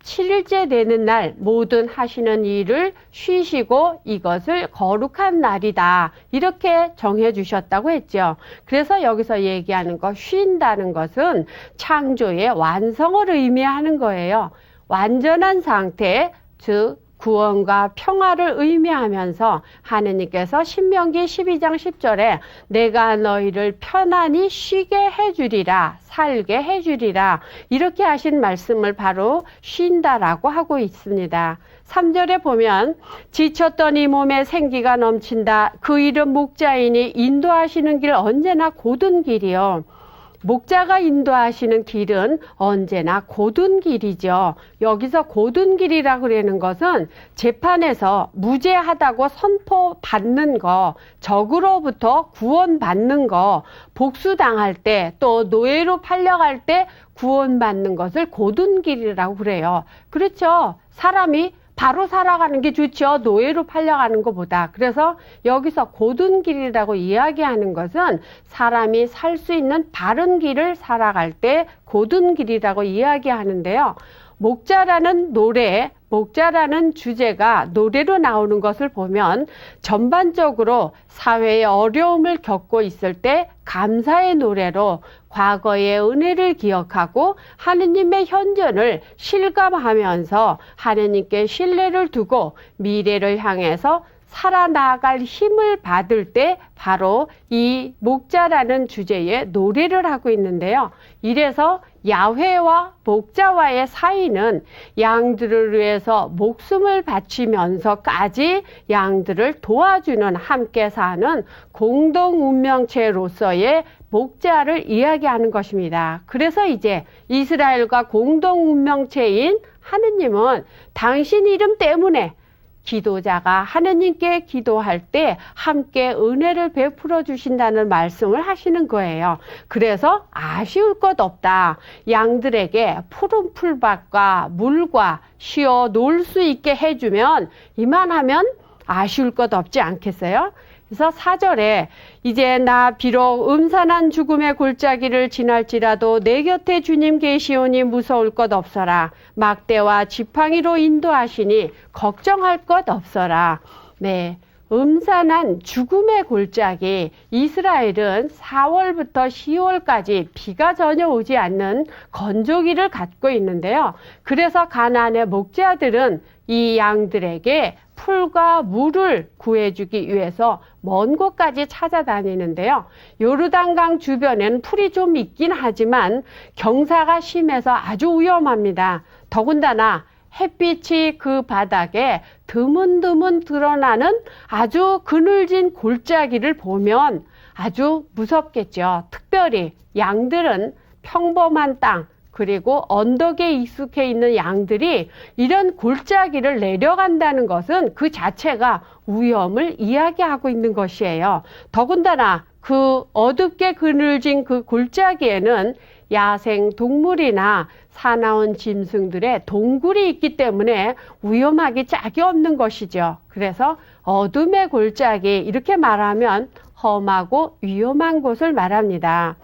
7일째 되는 날 모든 하시는 일을 쉬시고 이것을 거룩한 날이다 이렇게 정해 주셨다고 했죠. 그래서 여기서 얘기하는 거 쉰다는 것은 창조의 완성을 의미하는 거예요. 완전한 상태, 즉 구원과 평화를 의미하면서 하느님께서 신명기 12장 10절에 내가 너희를 편안히 쉬게 해주리라, 살게 해주리라 이렇게 하신 말씀을 바로 쉰다라고 하고 있습니다. 3절에 보면 지쳤던 이 몸에 생기가 넘친다. 그 이름 목자이니 인도하시는 길 언제나 곧은 길이요. 목자가 인도하시는 길은 언제나 곧은 길이죠. 여기서 곧은 길이라고 그러는 것은 재판에서 무죄하다고 선포받는 거, 적으로부터 구원받는 거, 복수당할 때 또 노예로 팔려갈 때 구원받는 것을 곧은 길이라고 그래요. 그렇죠. 사람이 바로 살아가는 게 좋죠. 노예로 팔려가는 것보다. 그래서 여기서 곧은 길이라고 이야기하는 것은 사람이 살 수 있는 바른 길을 살아갈 때 곧은 길이라고 이야기하는데요. 목자라는 노래, 목자라는 주제가 노래로 나오는 것을 보면 전반적으로 사회의 어려움을 겪고 있을 때 감사의 노래로 과거의 은혜를 기억하고 하느님의 현존을 실감하면서 하느님께 신뢰를 두고 미래를 향해서 살아나갈 힘을 받을 때 바로 이 목자라는 주제의 노래를 하고 있는데요. 이래서 야훼와 목자와의 사이는 양들을 위해서 목숨을 바치면서까지 양들을 도와주는 함께 사는 공동 운명체로서의 목자를 이야기하는 것입니다. 그래서 이제 이스라엘과 공동 운명체인 하느님은 당신 이름 때문에 기도자가 하느님께 기도할 때 함께 은혜를 베풀어 주신다는 말씀을 하시는 거예요. 그래서 아쉬울 것 없다. 양들에게 푸른 풀밭과 물과 쉬어 놀 수 있게 해주면 이만하면 아쉬울 것 없지 않겠어요? 그래서 4절에 이제 나 비록 음산한 죽음의 골짜기를 지날지라도 내 곁에 주님 계시오니 무서울 것 없어라. 막대와 지팡이로 인도하시니 걱정할 것 없어라. 네, 음산한 죽음의 골짜기. 이스라엘은 4월부터 10월까지 비가 전혀 오지 않는 건조기를 갖고 있는데요. 그래서 가나안의 목자들은 이 양들에게 풀과 물을 구해주기 위해서 먼 곳까지 찾아다니는데요. 요르단강 주변에는 풀이 좀 있긴 하지만 경사가 심해서 아주 위험합니다. 더군다나 햇빛이 그 바닥에 드문드문 드러나는 아주 그늘진 골짜기를 보면 아주 무섭겠죠. 특별히 양들은 평범한 땅, 그리고 언덕에 익숙해 있는 양들이 이런 골짜기를 내려간다는 것은 그 자체가 위험을 이야기하고 있는 것이에요. 더군다나 그 어둡게 그늘진 그 골짜기에는 야생 동물이나 사나운 짐승들의 동굴이 있기 때문에 위험하기 짝이 없는 것이죠. 그래서 어둠의 골짜기, 이렇게 말하면 험하고 위험한 곳을 말합니다.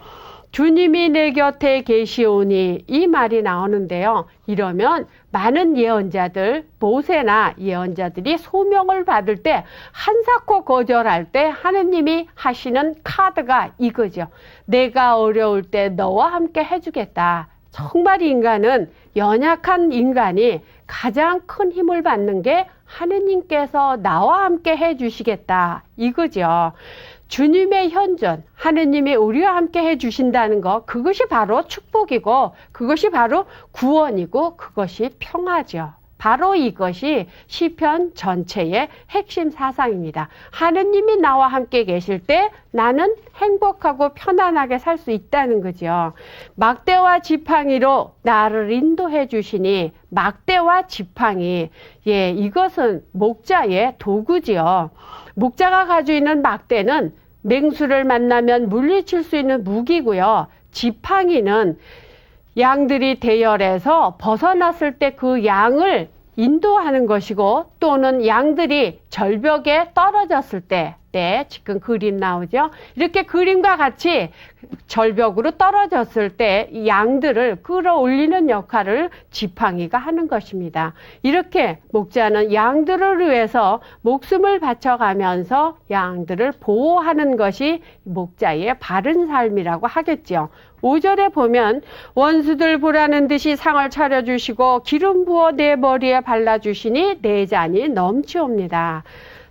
주님이 내 곁에 계시오니, 이 말이 나오는데요. 이러면 많은 예언자들, 모세나 예언자들이 소명을 받을 때 한사코 거절할 때 하느님이 하시는 카드가 이거죠. 내가 어려울 때 너와 함께 해주겠다. 정말 인간은, 연약한 인간이 가장 큰 힘을 받는 게 하느님께서 나와 함께 해주시겠다, 이거죠. 주님의 현존, 하느님이 우리와 함께 해주신다는 것, 그것이 바로 축복이고 그것이 바로 구원이고 그것이 평화죠. 바로 이것이 시편 전체의 핵심 사상입니다. 하느님이 나와 함께 계실 때 나는 행복하고 편안하게 살 수 있다는 거죠. 막대와 지팡이로 나를 인도해 주시니, 막대와 지팡이, 예, 이것은 목자의 도구지요. 목자가 가지고 있는 막대는 맹수를 만나면 물리칠 수 있는 무기고요. 지팡이는 양들이 대열해서 벗어났을 때 그 양을 인도하는 것이고, 또는 양들이 절벽에 떨어졌을 때, 네, 지금 그림 나오죠? 이렇게 그림과 같이 절벽으로 떨어졌을 때 이 양들을 끌어올리는 역할을 지팡이가 하는 것입니다. 이렇게 목자는 양들을 위해서 목숨을 바쳐가면서 양들을 보호하는 것이 목자의 바른 삶이라고 하겠죠. 5절에 보면 원수들 보라는 듯이 상을 차려주시고 기름 부어 내 머리에 발라주시니 내 잔이 넘치옵니다.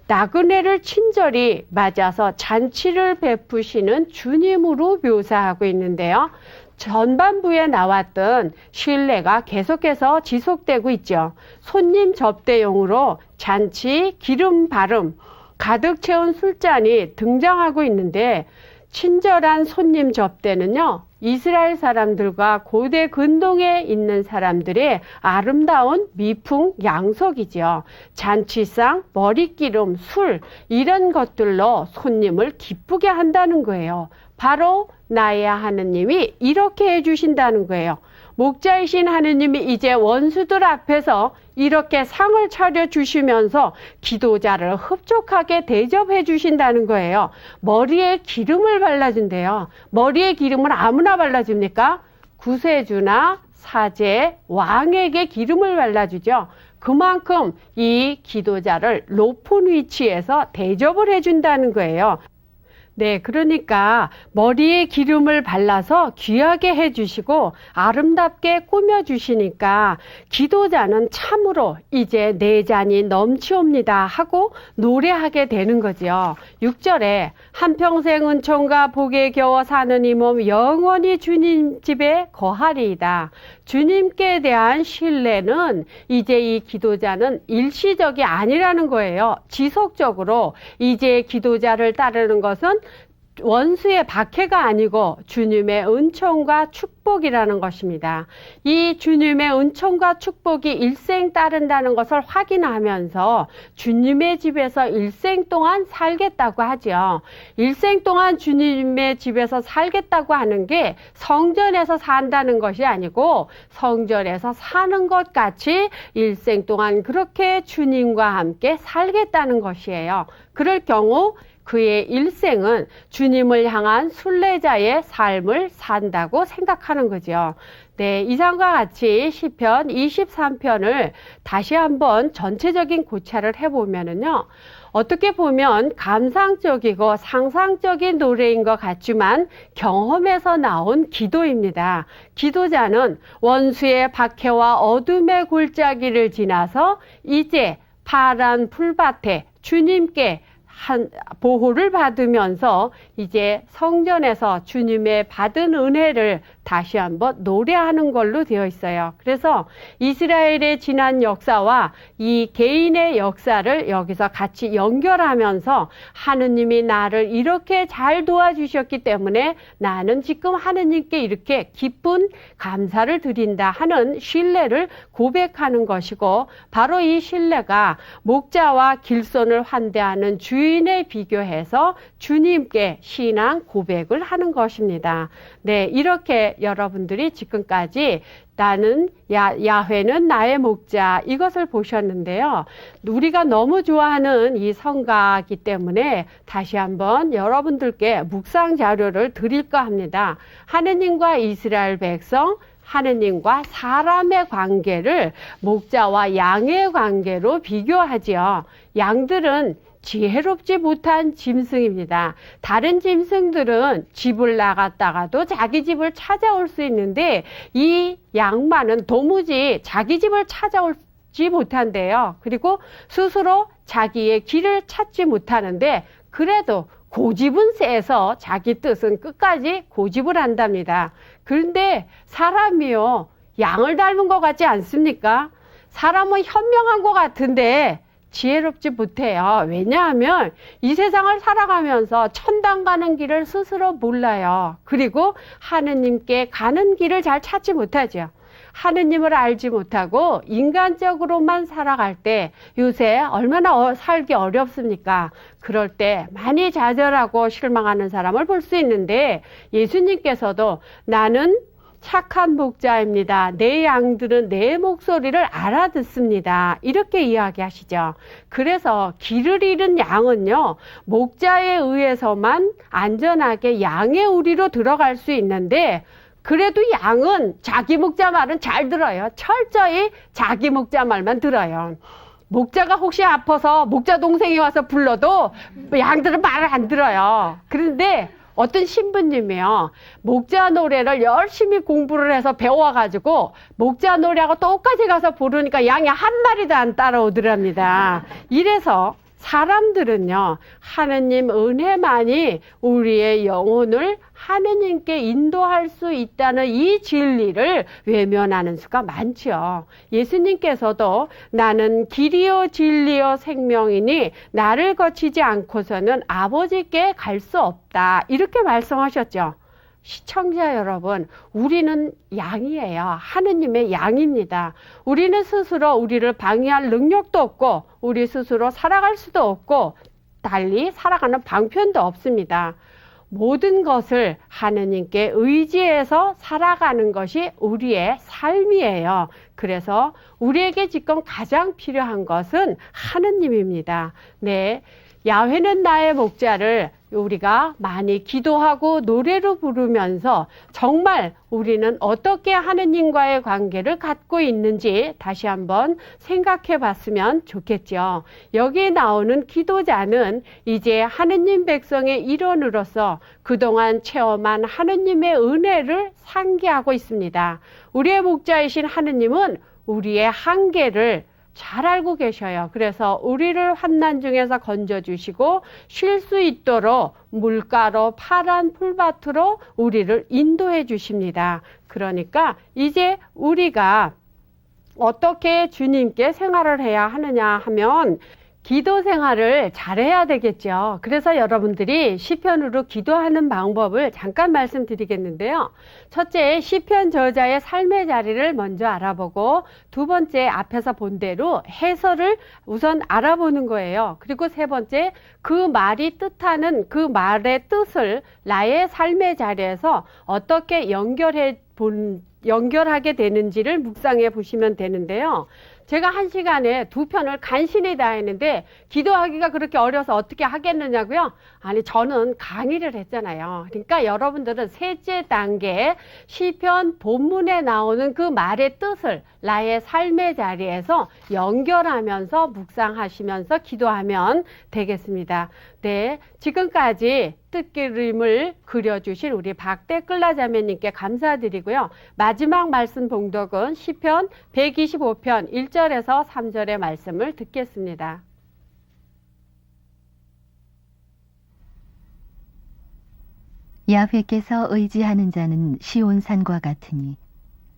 나그네를 친절히 맞아서 잔치를 베푸시는 주님으로 묘사하고 있는데요. 전반부에 나왔던 신뢰가 계속해서 지속되고 있죠. 손님 접대용으로 잔치, 기름 바름, 가득 채운 술잔이 등장하고 있는데, 친절한 손님 접대는요, 이스라엘 사람들과 고대 근동에 있는 사람들의 아름다운 미풍 양속이죠. 잔치상, 머리기름, 술, 이런 것들로 손님을 기쁘게 한다는 거예요. 바로 나의 하느님이 이렇게 해주신다는 거예요. 목자이신 하느님이 이제 원수들 앞에서 이렇게 상을 차려주시면서 기도자를 흡족하게 대접해 주신다는 거예요. 머리에 기름을 발라준대요. 머리에 기름을 아무나 발라줍니까? 구세주나 사제, 왕에게 기름을 발라주죠. 그만큼 이 기도자를 높은 위치에서 대접을 해준다는 거예요. 네, 그러니까 머리에 기름을 발라서 귀하게 해주시고 아름답게 꾸며주시니까 기도자는 참으로 이제 내 잔이 넘치옵니다 하고 노래하게 되는 거죠. 6절에 한평생 은총과 복에 겨워 사는 이 몸 영원히 주님 집에 거하리이다. 주님께 대한 신뢰는 이제 이 기도자는 일시적이 아니라는 거예요. 지속적으로 이제 기도자를 따르는 것은 원수의 박해가 아니고 주님의 은총과 축복이라는 것입니다. 이 주님의 은총과 축복이 일생 따른다는 것을 확인하면서 주님의 집에서 일생 동안 살겠다고 하죠. 일생 동안 주님의 집에서 살겠다고 하는 게 성전에서 산다는 것이 아니고 성전에서 사는 것 같이 일생 동안 그렇게 주님과 함께 살겠다는 것이에요. 그럴 경우 그의 일생은 주님을 향한 순례자의 삶을 산다고 생각하는 거죠. 네, 이상과 같이 시편 23편을 다시 한번 전체적인 고찰을 해보면은요, 어떻게 보면 감상적이고 상상적인 노래인 것 같지만 경험에서 나온 기도입니다. 기도자는 원수의 박해와 어둠의 골짜기를 지나서 이제 파란 풀밭에 주님께 보호를 받으면서 이제 성전에서 주님의 받은 은혜를 다시 한번 노래하는 걸로 되어 있어요. 그래서 이스라엘의 지난 역사와 이 개인의 역사를 여기서 같이 연결하면서 하느님이 나를 이렇게 잘 도와주셨기 때문에 나는 지금 하느님께 이렇게 기쁜 감사를 드린다 하는 신뢰를 고백하는 것이고, 바로 이 신뢰가 목자와 길손을 환대하는 주인에 비교해서 주님께 신앙 고백을 하는 것입니다. 네, 이렇게 여러분들이 지금까지 나는 야훼는 나의 목자, 이것을 보셨는데요. 우리가 너무 좋아하는 이 성가이기 때문에 다시 한번 여러분들께 묵상 자료를 드릴까 합니다. 하느님과 이스라엘 백성, 하느님과 사람의 관계를 목자와 양의 관계로 비교하지요. 양들은 지혜롭지 못한 짐승입니다. 다른 짐승들은 집을 나갔다가도 자기 집을 찾아올 수 있는데 이 양만은 도무지 자기 집을 찾아오지 못한대요. 그리고 스스로 자기의 길을 찾지 못하는데 그래도 고집은 세서 자기 뜻은 끝까지 고집을 한답니다. 그런데 사람이요, 양을 닮은 것 같지 않습니까? 사람은 현명한 것 같은데 지혜롭지 못해요. 왜냐하면 이 세상을 살아가면서 천당 가는 길을 스스로 몰라요. 그리고 하느님께 가는 길을 잘 찾지 못하죠. 하느님을 알지 못하고 인간적으로만 살아갈 때 요새 얼마나 살기 어렵습니까? 그럴 때 많이 좌절하고 실망하는 사람을 볼 수 있는데, 예수님께서도 나는 착한 목자입니다. 내 양들은 내 목소리를 알아듣습니다. 이렇게 이야기하시죠. 그래서 길을 잃은 양은요, 목자에 의해서만 안전하게 양의 우리로 들어갈 수 있는데, 그래도 양은 자기 목자 말은 잘 들어요. 철저히 자기 목자 말만 들어요. 목자가 혹시 아파서 목자 동생이 와서 불러도 양들은 말을 안 들어요. 그런데 어떤 신부님이요, 목자 노래를 열심히 공부를 해서 배워가지고 목자 노래하고 똑같이 가서 부르니까 양이 한 마리도 안 따라오더랍니다. 이래서 사람들은요, 하느님 은혜만이 우리의 영혼을 하느님께 인도할 수 있다는 이 진리를 외면하는 수가 많죠. 예수님께서도 나는 길이요 진리요 생명이니 나를 거치지 않고서는 아버지께 갈 수 없다, 이렇게 말씀하셨죠. 시청자 여러분, 우리는 양이에요. 하느님의 양입니다. 우리는 스스로 우리를 방해할 능력도 없고 우리 스스로 살아갈 수도 없고 달리 살아가는 방편도 없습니다. 모든 것을 하느님께 의지해서 살아가는 것이 우리의 삶이에요. 그래서 우리에게 지금 가장 필요한 것은 하느님입니다. 네, 야훼는 나의 목자를 우리가 많이 기도하고 노래로 부르면서 정말 우리는 어떻게 하느님과의 관계를 갖고 있는지 다시 한번 생각해 봤으면 좋겠죠. 여기에 나오는 기도자는 이제 하느님 백성의 일원으로서 그동안 체험한 하느님의 은혜를 상기하고 있습니다. 우리의 목자이신 하느님은 우리의 한계를 잘 알고 계셔요. 그래서 우리를 환난 중에서 건져주시고 쉴 수 있도록 물가로 파란 풀밭으로 우리를 인도해 주십니다. 그러니까 이제 우리가 어떻게 주님께 생활을 해야 하느냐 하면, 기도 생활을 잘해야 되겠죠. 그래서 여러분들이 시편으로 기도하는 방법을 잠깐 말씀드리겠는데요. 첫째, 시편 저자의 삶의 자리를 먼저 알아보고, 두 번째, 앞에서 본 대로 해설을 우선 알아보는 거예요. 그리고 세 번째, 그 말이 뜻하는 그 말의 뜻을 나의 삶의 자리에서 어떻게 연결하게 되는지를 묵상해 보시면 되는데요. 제가 1시간에 2편을 간신히 다 했는데 기도하기가 그렇게 어려서 어떻게 하겠느냐고요? 아니, 저는 강의를 했잖아요. 그러니까 여러분들은 셋째 단계 시편 본문에 나오는 그 말의 뜻을 나의 삶의 자리에서 연결하면서 묵상하시면서 기도하면 되겠습니다. 네, 지금까지 뜻그림을 그려주신 우리 박대끌라 자매님께 감사드리고요. 마지막 말씀 봉독은 시편 125편 1절에서 3절의 말씀을 듣겠습니다. 야훼께서 의지하는 자는 시온산과 같으니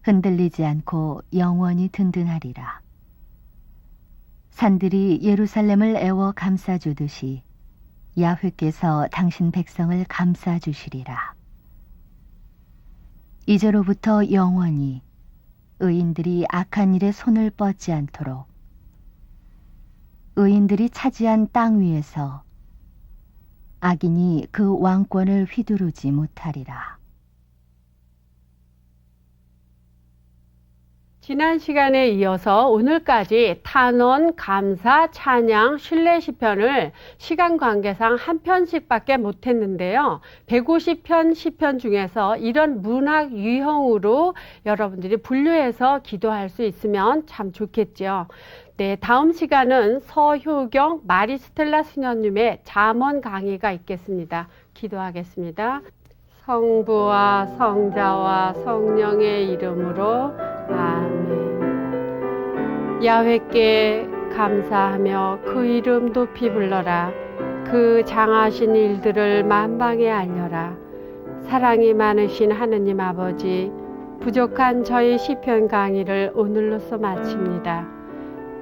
흔들리지 않고 영원히 든든하리라. 산들이 예루살렘을 애워 감싸주듯이 야훼께서 당신 백성을 감싸주시리라. 이제로부터 영원히 의인들이 악한 일에 손을 뻗지 않도록 의인들이 차지한 땅 위에서 악인이 그 왕권을 휘두르지 못하리라. 지난 시간에 이어서 오늘까지 탄원, 감사, 찬양, 신뢰 시편을 시간 관계상 한 편씩밖에 못했는데요. 150편 시편 중에서 이런 문학 유형으로 여러분들이 분류해서 기도할 수 있으면 참 좋겠죠. 네, 다음 시간은 서효경 마리스텔라 수녀님의 잠언 강의가 있겠습니다. 기도하겠습니다. 성부와 성자와 성령의 이름으로 아멘. 야훼께 감사하며 그 이름 높이 불러라. 그 장하신 일들을 만방에 알려라. 사랑이 많으신 하느님 아버지, 부족한 저희 시편 강의를 오늘로써 마칩니다.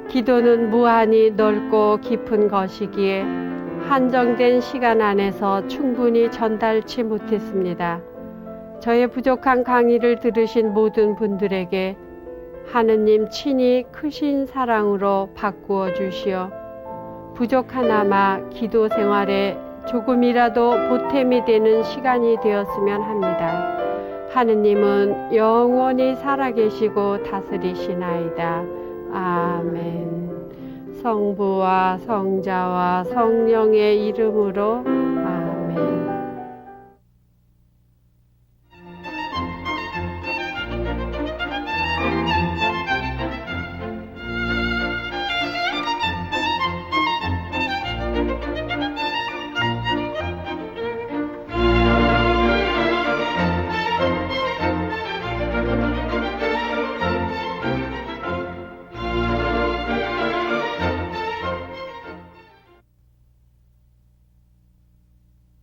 기도는 무한히 넓고 깊은 것이기에 한정된 시간 안에서 충분히 전달치 못했습니다. 저의 부족한 강의를 들으신 모든 분들에게 하느님 친히 크신 사랑으로 바꾸어 주시어 부족하나마 기도 생활에 조금이라도 보탬이 되는 시간이 되었으면 합니다. 하느님은 영원히 살아계시고 다스리시나이다. 아멘. 성부와 성자와 성령의 이름으로